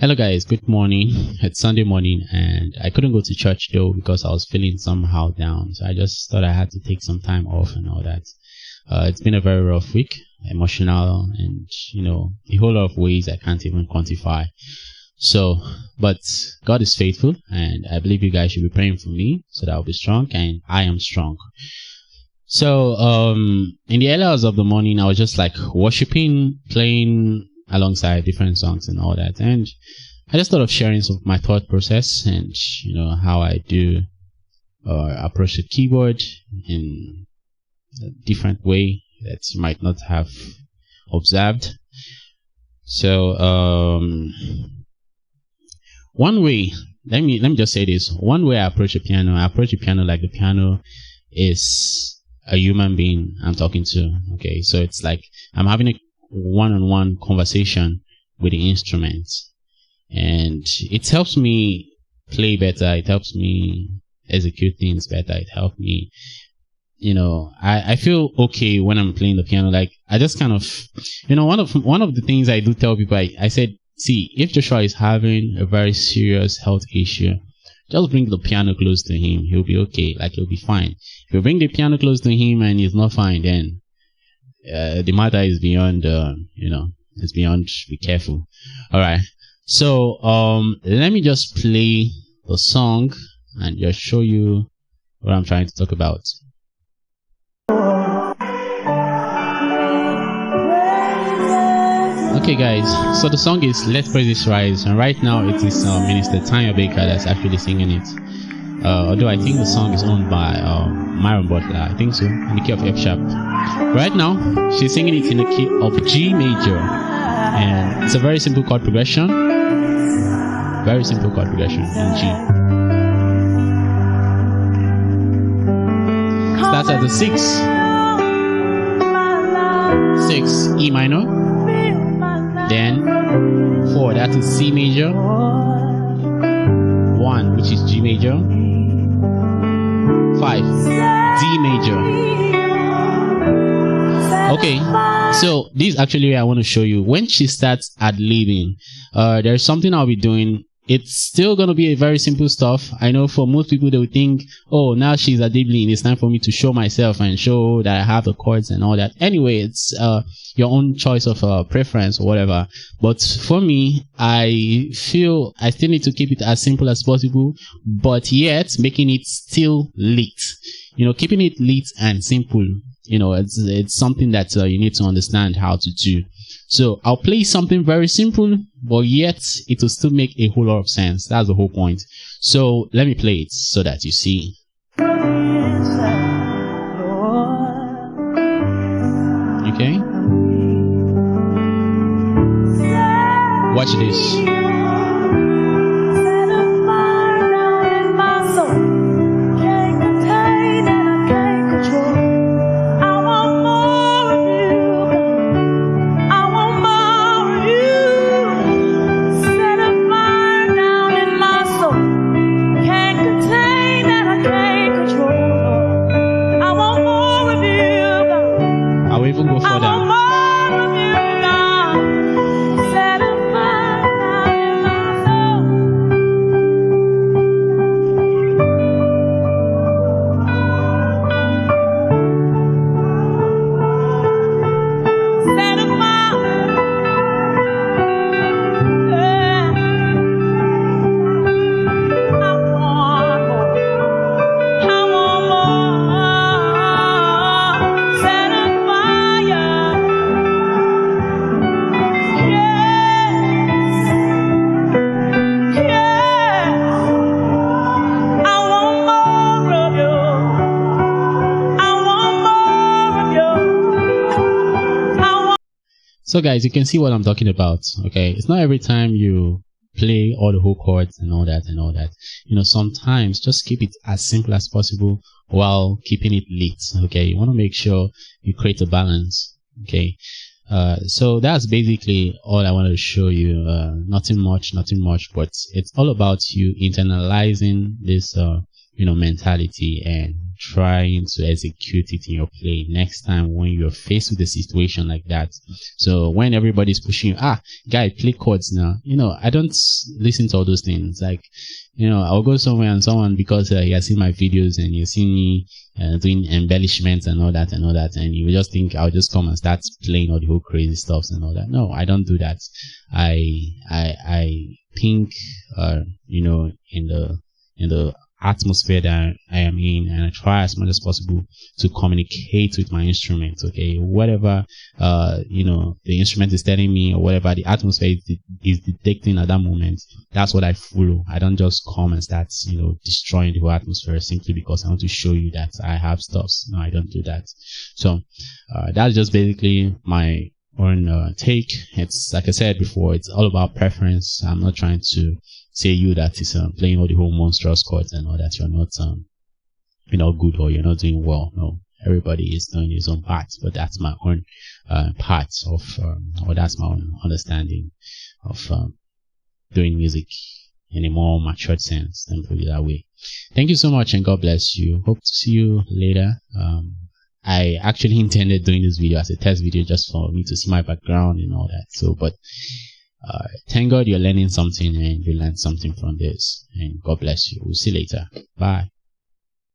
Hello guys, good morning. It's Sunday morning and I couldn't go to church though because I was feeling somehow down. So I just thought I had to take some time off and all that. It's been a very rough week, emotional and, a whole lot of ways I can't even quantify. So, but God is faithful and I believe you guys should be praying for me so that I'll be strong and I am strong. So, in the early hours of the morning, I was just like worshiping, playing alongside different songs and all that, and I just thought of sharing some of my thought process and how I do approach the keyboard in a different way that you might not have observed. So one way, let me just say this, one way I approach the piano like the piano is a human being I'm talking to. Okay, so it's like I'm having a one-on-one conversation with the instrument, and it helps me play better, it helps me execute things better, it helps me, I feel okay when I'm playing the piano. Like I just kind of, one of the things I do tell people, I said, see, if Joshua is having a very serious health issue, just bring the piano close to him, he'll be okay, like he'll be fine. If you bring the piano close to him and he's not fine, then the matter is beyond, it's beyond, be careful. All right. So, let me just play the song and just show you what I'm trying to talk about. Okay, guys. So the song is "Let Praises Rise," and right now it is Minister Tanya Baker that's actually singing it. Although I think the song is owned by Myron Butler, I think so, in the key of F sharp. Right now, she's singing it in the key of G major, and it's a very simple chord progression. Very simple chord progression in G. Starts at the 6 E minor, then 4, that is C major, 1, which is G major, 5, D major. Okay, so this is actually where I want to show you. When she starts ad-libbing, there's something I'll be doing. It's still going to be a very simple stuff. I know for most people, they would think, oh, now she's ad-libbing, it's time for me to show myself and show that I have the chords and all that. Anyway, it's your own choice of preference or whatever. But for me, I feel I still need to keep it as simple as possible, but yet making it still lit. Keeping it lit and simple. It's something that you need to understand how to do. So I'll play something very simple, but yet it will still make a whole lot of sense. That's the whole point. So let me play it so that you see. Okay? Watch this. Even go further. So guys, you can see what I'm talking about. Okay, it's not every time you play all the whole chords and all that. Sometimes just keep it as simple as possible while keeping it lit. Okay, you want to make sure you create a balance. Okay, so that's basically all I wanted to show you. Nothing much, but it's all about you internalizing this mentality and trying to execute it in your play next time when you're faced with a situation like that. So when everybody's pushing you, guy, play chords now, I don't listen to all those things. Like, I'll go somewhere and someone, because he has seen my videos and he's seen me doing embellishments and all that, and you just think I'll just come and start playing all the whole crazy stuff and all that. No, I don't do that. I think in the atmosphere that I am in, and I try as much as possible to communicate with my instrument. Okay, whatever the instrument is telling me, or whatever the atmosphere is detecting at that moment, that's what I follow. I don't just come and start destroying the whole atmosphere simply because I want to show you that I have stuff. No, I don't do that. So that's just basically my own take. It's like I said before, it's all about preference. I'm not trying to say you that is playing all the whole monstrous chords and all that you're not good or you're not doing well. No, everybody is doing his own part, but that's my own part of or that's my own understanding of doing music in a more matured sense. Let me put it that way. Thank you so much, and God bless you. Hope to see you later. I actually intended doing this video as a test video just for me to see my background and all that. So, but thank God you're learning something and you learned something from this, and God bless you. We'll see you later. Bye.